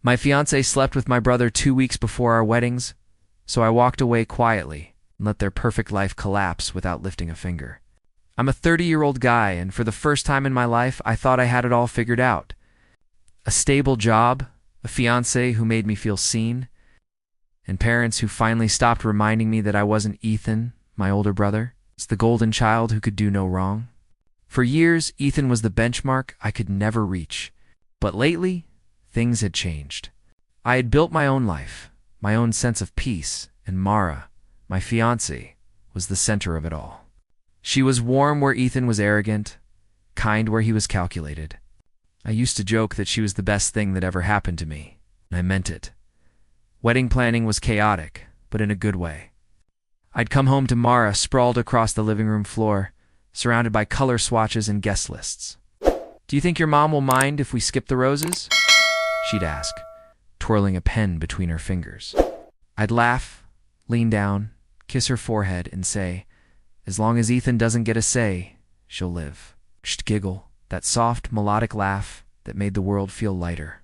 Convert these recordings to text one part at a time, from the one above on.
My fiancée slept with my brother 2 weeks before our weddings, so I walked away quietly and let their perfect life collapse without lifting a finger. I'm a 30-year-old guy, and for the first time in my life, I thought I had it all figured out. A stable job, a fiancé who made me feel seen, and parents who finally stopped reminding me that I wasn't Ethan, my older brother. It's the golden child who could do no wrong. For years, Ethan was the benchmark I could never reach. But lately, things had changed. I had built my own life, my own sense of peace, and Mara, my fiancée, was the center of it all. She was warm where Ethan was arrogant, kind where he was calculated. I used to joke that she was the best thing that ever happened to me, and I meant it. Wedding planning was chaotic, but in a good way. I'd come home to Mara sprawled across the living room floor, surrounded by color swatches and guest lists. "Do you think your mom will mind if we skip the roses?" she'd ask, twirling a pen between her fingers. I'd laugh, lean down, kiss her forehead, and say, "As long as Ethan doesn't get a say, she'll live." She'd giggle, that soft, melodic laugh that made the world feel lighter.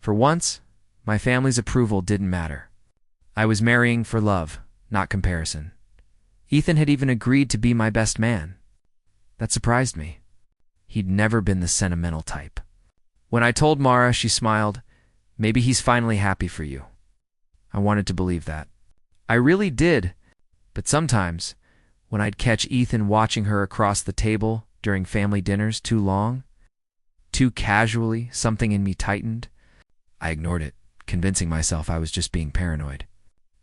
For once, my family's approval didn't matter. I was marrying for love, not comparison. Ethan had even agreed to be my best man. That surprised me. He'd never been the sentimental type. When I told Mara, she smiled. "Maybe he's finally happy for you." I wanted to believe that. I really did, but sometimes, when I'd catch Ethan watching her across the table during family dinners too long, too casually, something in me tightened. I ignored it, convincing myself I was just being paranoid.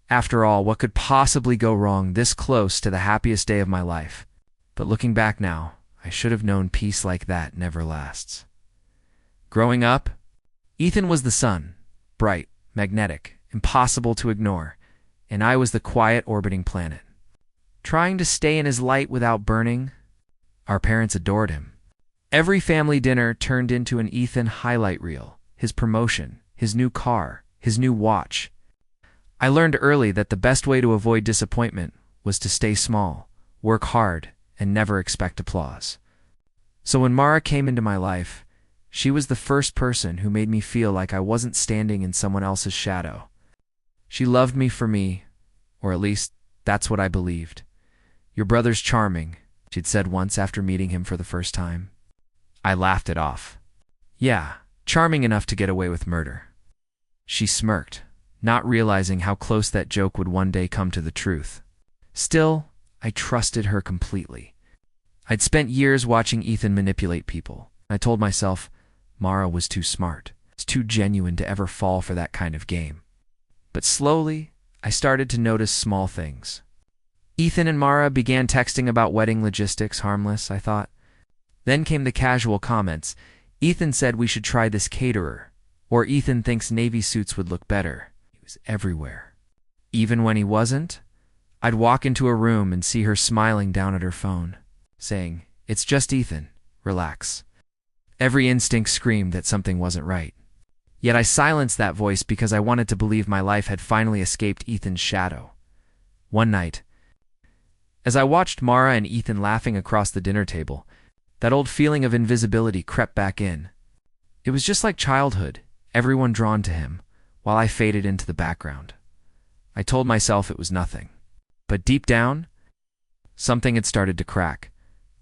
After all, what could possibly go wrong this close to the happiest day of my life? But looking back now, I should have known peace like that never lasts. Growing up, Ethan was the sun, bright, magnetic, impossible to ignore, and I was the quiet orbiting planet. Trying to stay in his light without burning, our parents adored him. Every family dinner turned into an Ethan highlight reel, his promotion, his new car, his new watch. I learned early that the best way to avoid disappointment was to stay small, work hard, and never expect applause. So when Mara came into my life, she was the first person who made me feel like I wasn't standing in someone else's shadow. She loved me for me, or at least that's what I believed. "Your brother's charming," she'd said once after meeting him for the first time. I laughed it off. "Yeah, charming enough to get away with murder." She smirked, not realizing how close that joke would one day come to the truth. Still, I trusted her completely. I'd spent years watching Ethan manipulate people. I told myself, Mara was too smart. It's too genuine to ever fall for that kind of game. But slowly, I started to notice small things. Ethan and Mara began texting about wedding logistics, harmless, I thought. Then came the casual comments. Ethan said we should try this caterer, or Ethan thinks navy suits would look better. He was everywhere. Even when he wasn't, I'd walk into a room and see her smiling down at her phone, saying, "It's just Ethan, relax." Every instinct screamed that something wasn't right. Yet I silenced that voice because I wanted to believe my life had finally escaped Ethan's shadow. One night, as I watched Mara and Ethan laughing across the dinner table, that old feeling of invisibility crept back in. It was just like childhood, everyone drawn to him, while I faded into the background. I told myself it was nothing. But deep down, something had started to crack.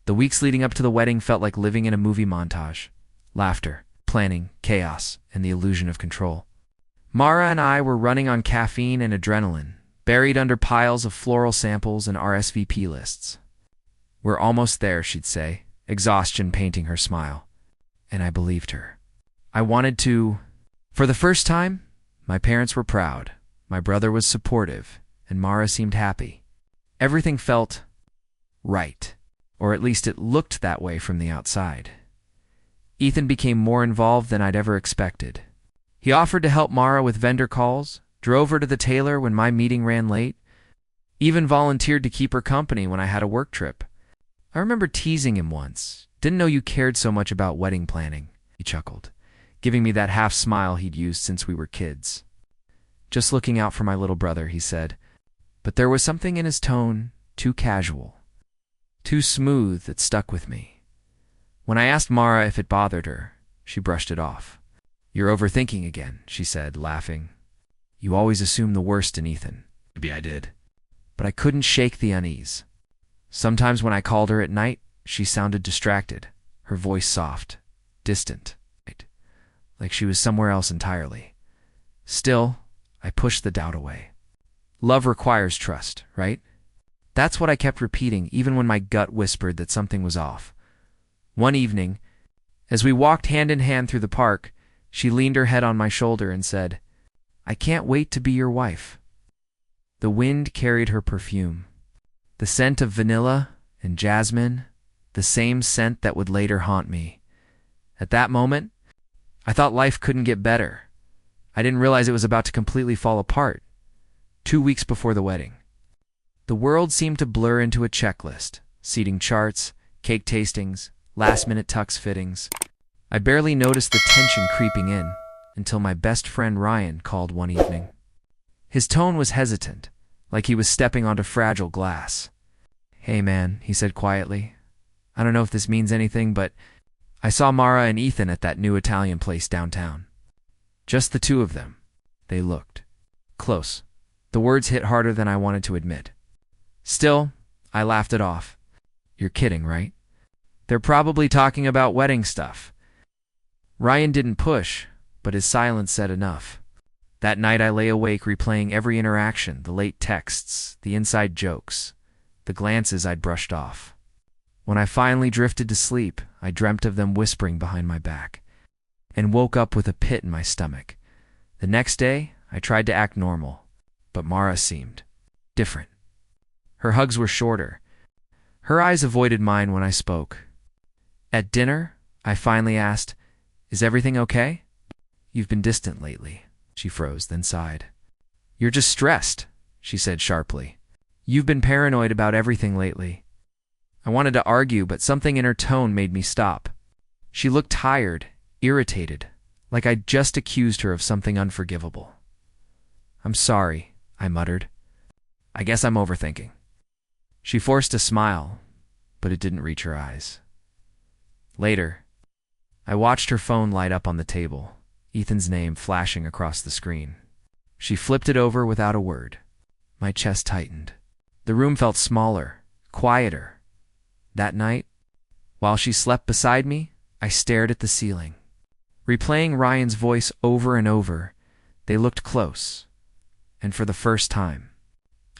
The weeks leading up to the wedding felt like living in a movie montage. Laughter, planning, chaos, and the illusion of control. Mara and I were running on caffeine and adrenaline, buried under piles of floral samples and RSVP lists. "We're almost there," she'd say, exhaustion painting her smile. And I believed her. I wanted to... For the first time, my parents were proud, my brother was supportive, and Mara seemed happy. Everything felt right, or at least it looked that way from the outside. Ethan became more involved than I'd ever expected. He offered to help Mara with vendor calls, drove her to the tailor when my meeting ran late, even volunteered to keep her company when I had a work trip. I remember teasing him once. "Didn't know you cared so much about wedding planning," he chuckled, giving me that half smile he'd used since we were kids. "Just looking out for my little brother," he said. But there was something in his tone, too casual, too smooth, that stuck with me. When I asked Mara if it bothered her, she brushed it off. "You're overthinking again," she said, laughing. "You always assume the worst in Ethan." Maybe I did. But I couldn't shake the unease. Sometimes when I called her at night, she sounded distracted, her voice soft, distant, like she was somewhere else entirely. Still, I pushed the doubt away. Love requires trust, right? That's what I kept repeating even when my gut whispered that something was off. One evening, as we walked hand in hand through the park, she leaned her head on my shoulder and said, "I can't wait to be your wife." The wind carried her perfume, the scent of vanilla and jasmine, the same scent that would later haunt me. At that moment, I thought life couldn't get better. I didn't realize it was about to completely fall apart. 2 weeks before the wedding, the world seemed to blur into a checklist: seating charts, cake tastings, last-minute tux fittings. I barely noticed the tension creeping in until my best friend Ryan called one evening. His tone was hesitant, like he was stepping onto fragile glass. "Hey man," he said quietly. "I don't know if this means anything, but I saw Mara and Ethan at that new Italian place downtown. Just the two of them. They looked close." The words hit harder than I wanted to admit. Still, I laughed it off. "You're kidding, right? They're probably talking about wedding stuff." Ryan didn't push, but his silence said enough. That night I lay awake replaying every interaction, the late texts, the inside jokes, the glances I'd brushed off. When I finally drifted to sleep, I dreamt of them whispering behind my back, and woke up with a pit in my stomach. The next day, I tried to act normal, but Mara seemed different. Her hugs were shorter. Her eyes avoided mine when I spoke. At dinner, I finally asked, "Is everything okay?" "You've been distant lately." She froze, then sighed. "You're just stressed," she said sharply. "You've been paranoid about everything lately." I wanted to argue, but something in her tone made me stop. She looked tired, irritated, like I'd just accused her of something unforgivable. "I'm sorry," I muttered. "I guess I'm overthinking." She forced a smile, but it didn't reach her eyes. Later, I watched her phone light up on the table, Ethan's name flashing across the screen. She flipped it over without a word. My chest tightened. The room felt smaller, quieter. That night, while she slept beside me, I stared at the ceiling. Replaying Ryan's voice over and over, they looked close. And for the first time,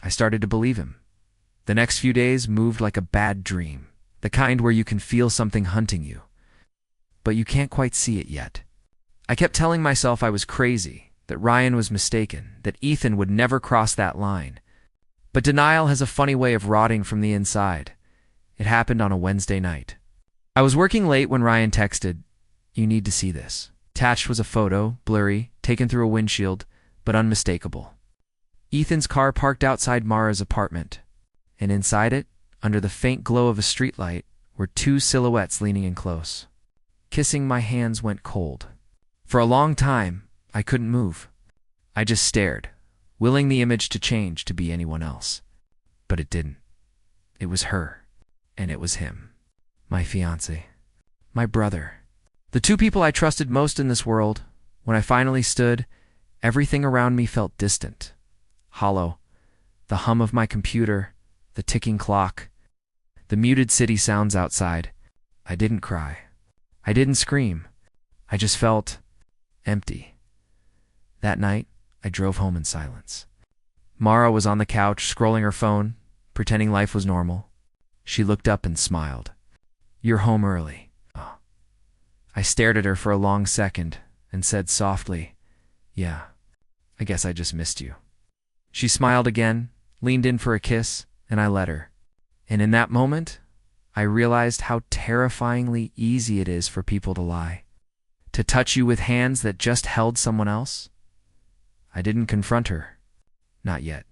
I started to believe him. The next few days moved like a bad dream, the kind where you can feel something hunting you, but you can't quite see it yet. I kept telling myself I was crazy, that Ryan was mistaken, that Ethan would never cross that line. But denial has a funny way of rotting from the inside. It happened on a Wednesday night. I was working late when Ryan texted, "You need to see this." Attached was a photo, blurry, taken through a windshield, but unmistakable. Ethan's car parked outside Mara's apartment, and inside it, under the faint glow of a streetlight, were two silhouettes leaning in close. Kissing, my hands went cold. For a long time, I couldn't move. I just stared, willing the image to change to be anyone else. But it didn't. It was her, and it was him. My fiancé. My brother. The two people I trusted most in this world. When I finally stood, everything around me felt distant, hollow. The hum of my computer, the ticking clock, the muted city sounds outside. I didn't cry. I didn't scream. I just felt empty. That night, I drove home in silence. Mara was on the couch, scrolling her phone, pretending life was normal. She looked up and smiled. "You're home early." Oh. I stared at her for a long second and said softly, "Yeah, I guess I just missed you." She smiled again, leaned in for a kiss, and I let her. And in that moment, I realized how terrifyingly easy it is for people to lie, to touch you with hands that just held someone else. I didn't confront her. Not yet.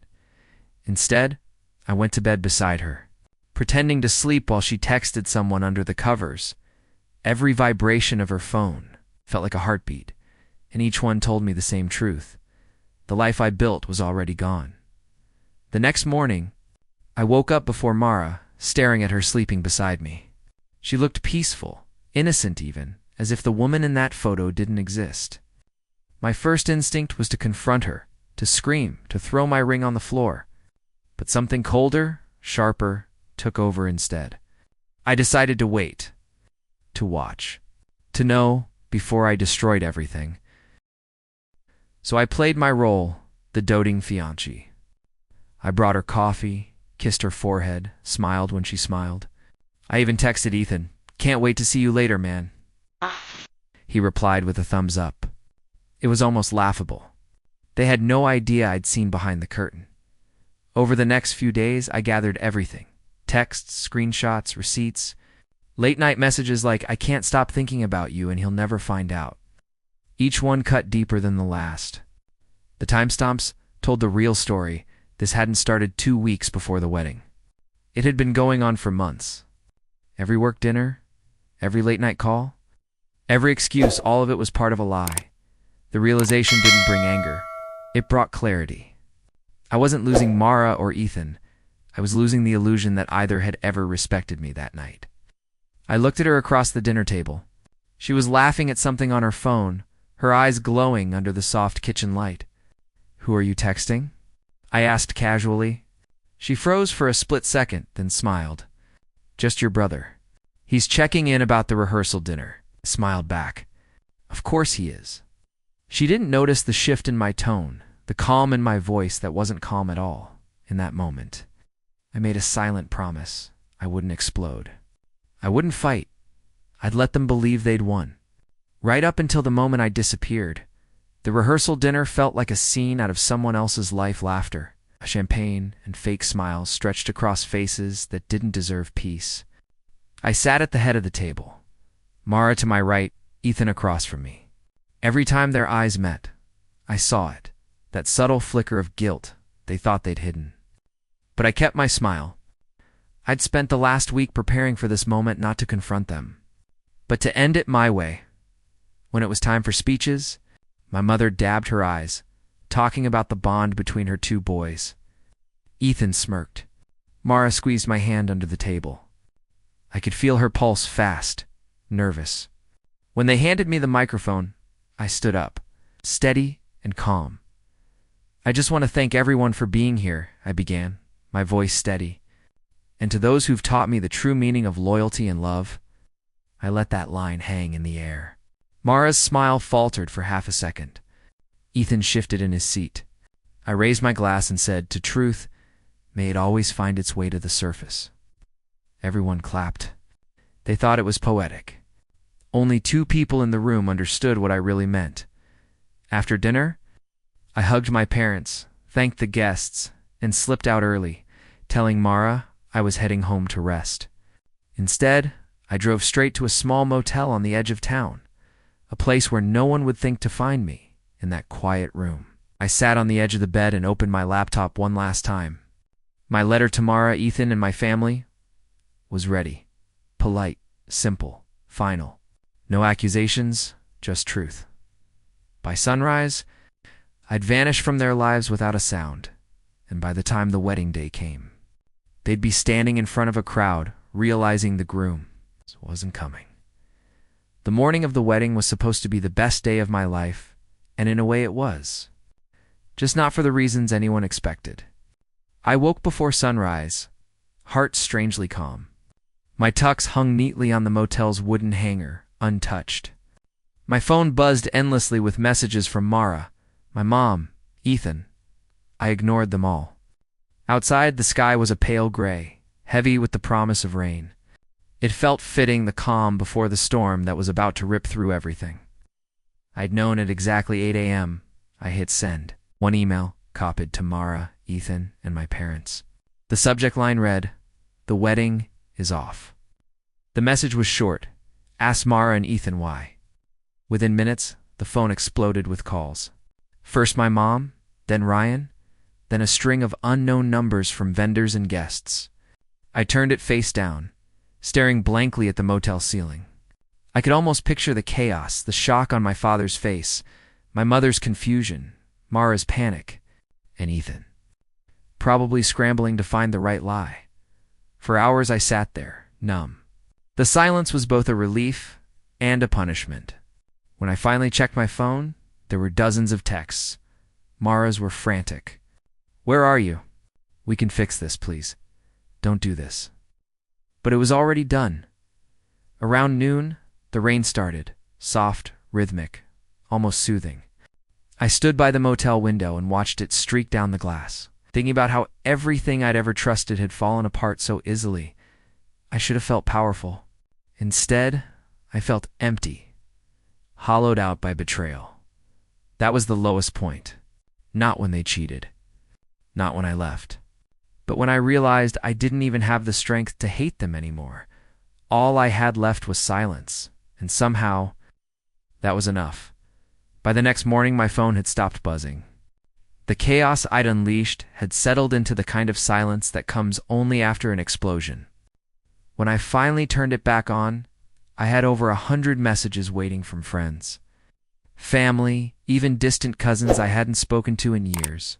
Instead, I went to bed beside her, pretending to sleep while she texted someone under the covers. Every vibration of her phone felt like a heartbeat, and each one told me the same truth. The life I built was already gone. The next morning, I woke up before Mara, staring at her sleeping beside me. She looked peaceful, innocent even, as if the woman in that photo didn't exist. My first instinct was to confront her, to scream, to throw my ring on the floor. But something colder, sharper, took over instead. I decided to wait, to watch, to know before I destroyed everything. So I played my role, the doting fiancée. I brought her coffee, kissed her forehead, smiled when she smiled. I even texted Ethan, "Can't wait to see you later, man." He replied with a thumbs up. It was almost laughable. They had no idea I'd seen behind the curtain. Over the next few days, I gathered everything: texts, screenshots, receipts, late-night messages like, "I can't stop thinking about you and he'll never find out." Each one cut deeper than the last. The timestamps told the real story. This hadn't started 2 weeks before the wedding. It had been going on for months. Every work dinner, every late-night call, every excuse, all of it was part of a lie. The realization didn't bring anger. It brought clarity. I wasn't losing Mara or Ethan. I was losing the illusion that either had ever respected me that night. I looked at her across the dinner table. She was laughing at something on her phone, her eyes glowing under the soft kitchen light. "Who are you texting?" I asked casually. She froze for a split second, then smiled. "Just your brother. He's checking in about the rehearsal dinner." I smiled back. "Of course he is." She didn't notice the shift in my tone, the calm in my voice that wasn't calm at all in that moment. I made a silent promise. I wouldn't explode. I wouldn't fight. I'd let them believe they'd won. Right up until the moment I disappeared, the rehearsal dinner felt like a scene out of someone else's life. Laughter, champagne, and fake smiles stretched across faces that didn't deserve peace. I sat at the head of the table, Mara to my right, Ethan across from me. Every time their eyes met, I saw it, that subtle flicker of guilt they thought they'd hidden. But I kept my smile. I'd spent the last week preparing for this moment, not to confront them, but to end it my way. When it was time for speeches, my mother dabbed her eyes, talking about the bond between her 2 boys. Ethan smirked. Mara squeezed my hand under the table. I could feel her pulse fast, nervous. When they handed me the microphone, I stood up, steady and calm. "I just want to thank everyone for being here," I began, my voice steady. "And to those who've taught me the true meaning of loyalty and love." I let that line hang in the air. Mara's smile faltered for half a second. Ethan shifted in his seat. I raised my glass and said, "To truth, may it always find its way to the surface." Everyone clapped. They thought it was poetic. Only 2 people in the room understood what I really meant. After dinner, I hugged my parents, thanked the guests, and slipped out early, telling Mara I was heading home to rest. Instead, I drove straight to a small motel on the edge of town, a place where no one would think to find me, in that quiet room. I sat on the edge of the bed and opened my laptop one last time. My letter to Mara, Ethan, and my family was ready. Polite, simple, final. No accusations, just truth. By sunrise, I'd vanish from their lives without a sound, and by the time the wedding day came, they'd be standing in front of a crowd, realizing the groom wasn't coming. The morning of the wedding was supposed to be the best day of my life, and in a way it was. Just not for the reasons anyone expected. I woke before sunrise, heart strangely calm. My tux hung neatly on the motel's wooden hanger, untouched. My phone buzzed endlessly with messages from Mara, my mom, Ethan. I ignored them all. Outside, the sky was a pale gray, heavy with the promise of rain. It felt fitting, the calm before the storm that was about to rip through everything. I'd known at exactly 8 a.m. I hit send. One email, copied to Mara, Ethan, and my parents. The subject line read, "The wedding is off." The message was short. Ask Mara and Ethan why. Within minutes, the phone exploded with calls. First my mom, then Ryan, then a string of unknown numbers from vendors and guests. I turned it face down, staring blankly at the motel ceiling. I could almost picture the chaos, the shock on my father's face, my mother's confusion, Mara's panic, and Ethan, probably scrambling to find the right lie. For hours I sat there, numb. The silence was both a relief and a punishment. When I finally checked my phone, There were dozens of texts. Mara's were frantic. "Where are you? We can fix this, please. Don't do this." But it was already done. Around noon, the rain started, soft, rhythmic, almost soothing. I stood by the motel window and watched it streak down the glass, thinking about how everything I'd ever trusted had fallen apart so easily. I should have felt powerful. Instead, I felt empty, hollowed out by betrayal. That was the lowest point. Not when they cheated. Not when I left. But when I realized I didn't even have the strength to hate them anymore. All I had left was silence, and somehow, that was enough. By the next morning, my phone had stopped buzzing. The chaos I'd unleashed had settled into the kind of silence that comes only after an explosion. When I finally turned it back on, I had over 100 messages waiting from friends. Family, even distant cousins I hadn't spoken to in years.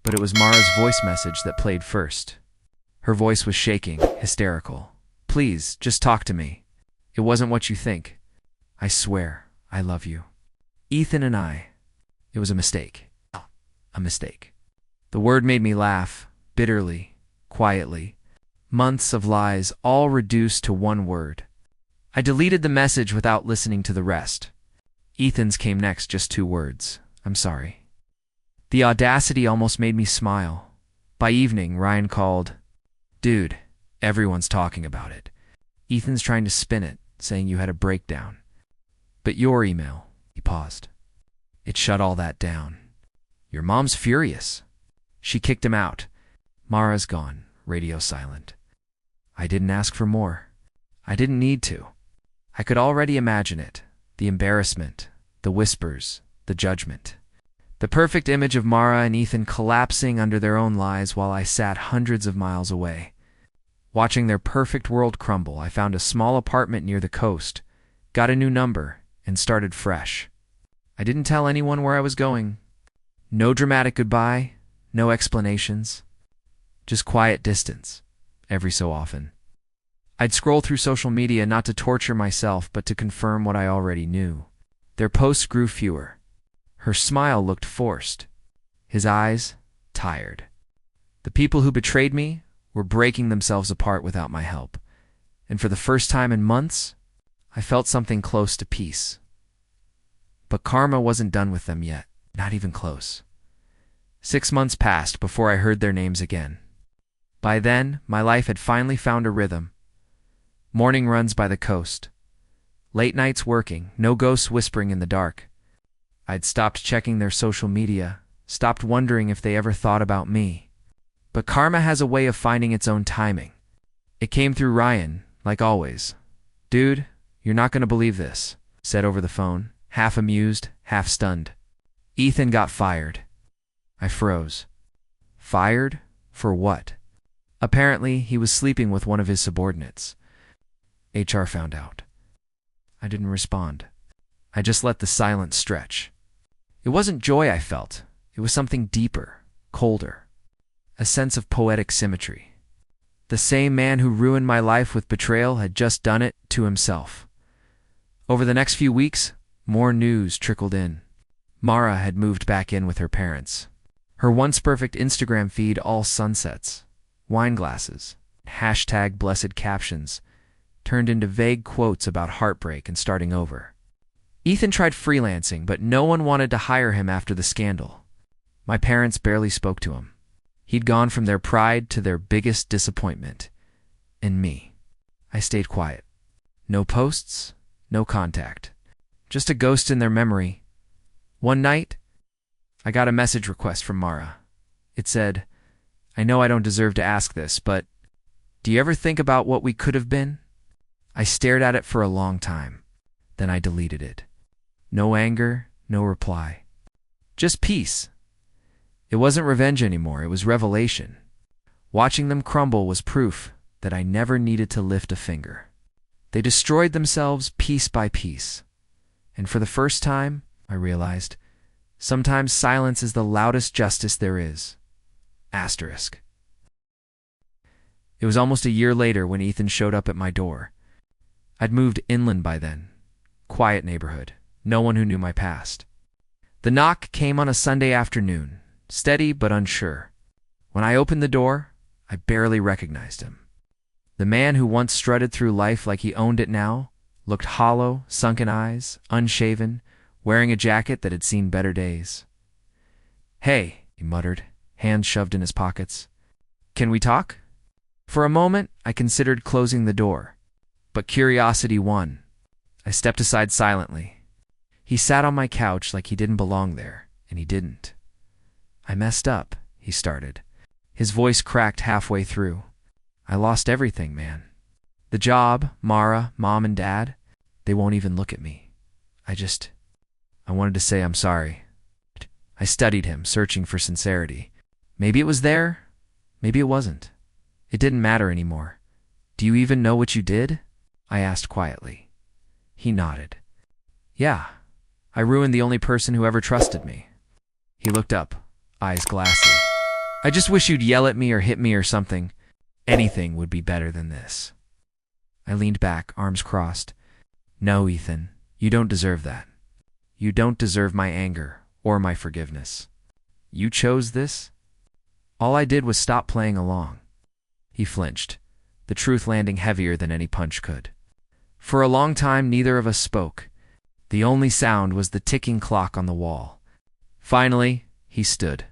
But it was Mara's voice message that played first. Her voice was shaking, hysterical. "Please, just talk to me. It wasn't what you think. I swear, I love you. Ethan and I. It was a mistake. A mistake." The word made me laugh, bitterly, quietly. Months of lies, all reduced to one word. I deleted the message without listening to the rest. Ethan's came next, just 2 words. "I'm sorry." The audacity almost made me smile. By evening, Ryan called. "Dude, everyone's talking about it. Ethan's trying to spin it, saying you had a breakdown. But your email," he paused. "It shut all that down. Your mom's furious. She kicked him out. Mara's gone, radio silent. I didn't ask for more. I didn't need to. I could already imagine it. The embarrassment, the whispers, the judgment. The perfect image of Mara and Ethan collapsing under their own lies while I sat hundreds of miles away. Watching their perfect world crumble, I found a small apartment near the coast, got a new number, and started fresh. I didn't tell anyone where I was going. No dramatic goodbye, no explanations. Just quiet distance, every so often. I'd scroll through social media not to torture myself, but to confirm what I already knew. Their posts grew fewer. Her smile looked forced. His eyes, tired. The people who betrayed me were breaking themselves apart without my help. And for the first time in months, I felt something close to peace. But karma wasn't done with them yet, not even close. 6 months passed before I heard their names again. By then, my life had finally found a rhythm. Morning runs by the coast. Late nights working, no ghosts whispering in the dark. I'd stopped checking their social media, stopped wondering if they ever thought about me. But karma has a way of finding its own timing. It came through Ryan, like always. "Dude, you're not going to believe this," said over the phone, half amused, half stunned. "Ethan got fired." I froze. Fired? For what? Apparently, he was sleeping with one of his subordinates. HR found out. I didn't respond. I just let the silence stretch. It wasn't joy I felt. It was something deeper, colder. A sense of poetic symmetry. The same man who ruined my life with betrayal had just done it to himself. Over the next few weeks, more news trickled in. Mara had moved back in with her parents. Her once perfect Instagram feed, all sunsets, wine glasses, hashtag blessed captions, turned into vague quotes about heartbreak and starting over. Ethan tried freelancing, but no one wanted to hire him after the scandal. My parents barely spoke to him. He'd gone from their pride to their biggest disappointment. And me. I stayed quiet. No posts, no contact. Just a ghost in their memory. One night, I got a message request from Mara. It said, "I know I don't deserve to ask this, but do you ever think about what we could have been?" I stared at it for a long time. Then I deleted it. No anger, no reply. Just peace. It wasn't revenge anymore, it was revelation. Watching them crumble was proof that I never needed to lift a finger. They destroyed themselves piece by piece. And for the first time, I realized, sometimes silence is the loudest justice there is. Asterisk. It was almost a year later when Ethan showed up at my door. I'd moved inland by then. Quiet neighborhood. No one who knew my past. The knock came on a Sunday afternoon, steady but unsure. When I opened the door, I barely recognized him. The man who once strutted through life like he owned it now looked hollow, sunken eyes, unshaven, wearing a jacket that had seen better days. "Hey," he muttered, hands shoved in his pockets. "Can we talk?" For a moment, I considered closing the door, but curiosity won. I stepped aside silently. He sat on my couch like he didn't belong there, and he didn't. "I messed up," he started. His voice cracked halfway through. "I lost everything, man. The job, Mara, Mom, and Dad, they won't even look at me. I wanted to say I'm sorry." I studied him, searching for sincerity. Maybe it was there, maybe it wasn't. It didn't matter anymore. "Do you even know what you did?" I asked quietly. He nodded. "Yeah, I ruined the only person who ever trusted me." He looked up, eyes glassy. "I just wish you'd yell at me or hit me or something. Anything would be better than this." I leaned back, arms crossed. "No, Ethan, you don't deserve that. You don't deserve my anger or my forgiveness. You chose this." All I did was stop playing along. He flinched, the truth landing heavier than any punch could. For a long time, neither of us spoke. The only sound was the ticking clock on the wall. Finally, he stood.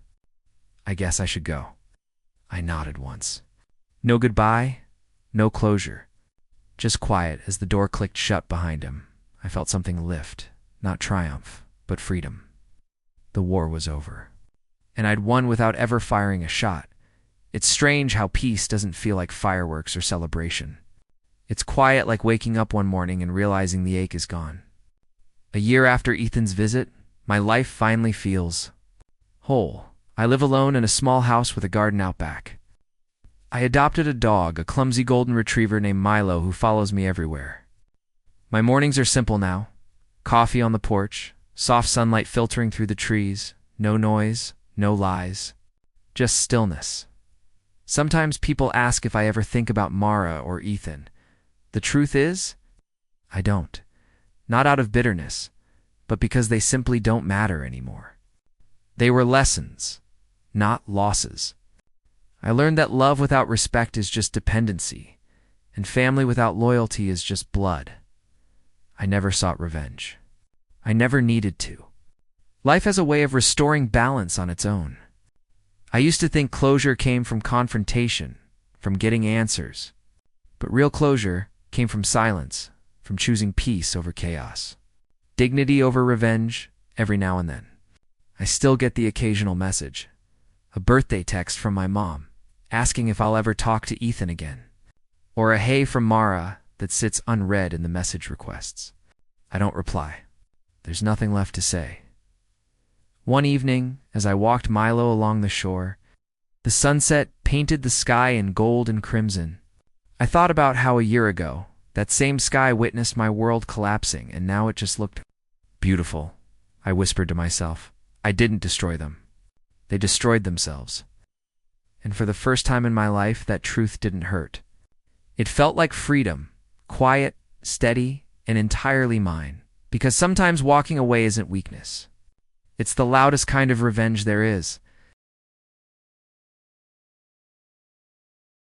"I guess I should go." I nodded once. No goodbye, no closure. Just quiet as the door clicked shut behind him. I felt something lift, not triumph, but freedom. The war was over, and I'd won without ever firing a shot. It's strange how peace doesn't feel like fireworks or celebration. It's quiet like waking up one morning and realizing the ache is gone. A year after Ethan's visit, my life finally feels whole. I live alone in a small house with a garden out back. I adopted a dog, a clumsy golden retriever named Milo, who follows me everywhere. My mornings are simple now. Coffee on the porch, soft sunlight filtering through the trees, no noise, no lies, just stillness. Sometimes people ask if I ever think about Mara or Ethan. The truth is, I don't. Not out of bitterness, but because they simply don't matter anymore. They were lessons, not losses. I learned that love without respect is just dependency, and family without loyalty is just blood. I never sought revenge. I never needed to. Life has a way of restoring balance on its own. I used to think closure came from confrontation, from getting answers. But real closure came from silence, from choosing peace over chaos. Dignity over revenge, every now and then. I still get the occasional message. A birthday text from my mom, asking if I'll ever talk to Ethan again. Or a hey from Mara that sits unread in the message requests. I don't reply. There's nothing left to say. One evening, as I walked Milo along the shore, the sunset painted the sky in gold and crimson. I thought about how a year ago, that same sky witnessed my world collapsing, and now it just looked beautiful. I whispered to myself. I didn't destroy them. They destroyed themselves. And for the first time in my life, that truth didn't hurt. It felt like freedom, quiet, steady, and entirely mine. Because sometimes walking away isn't weakness. It's the loudest kind of revenge there is.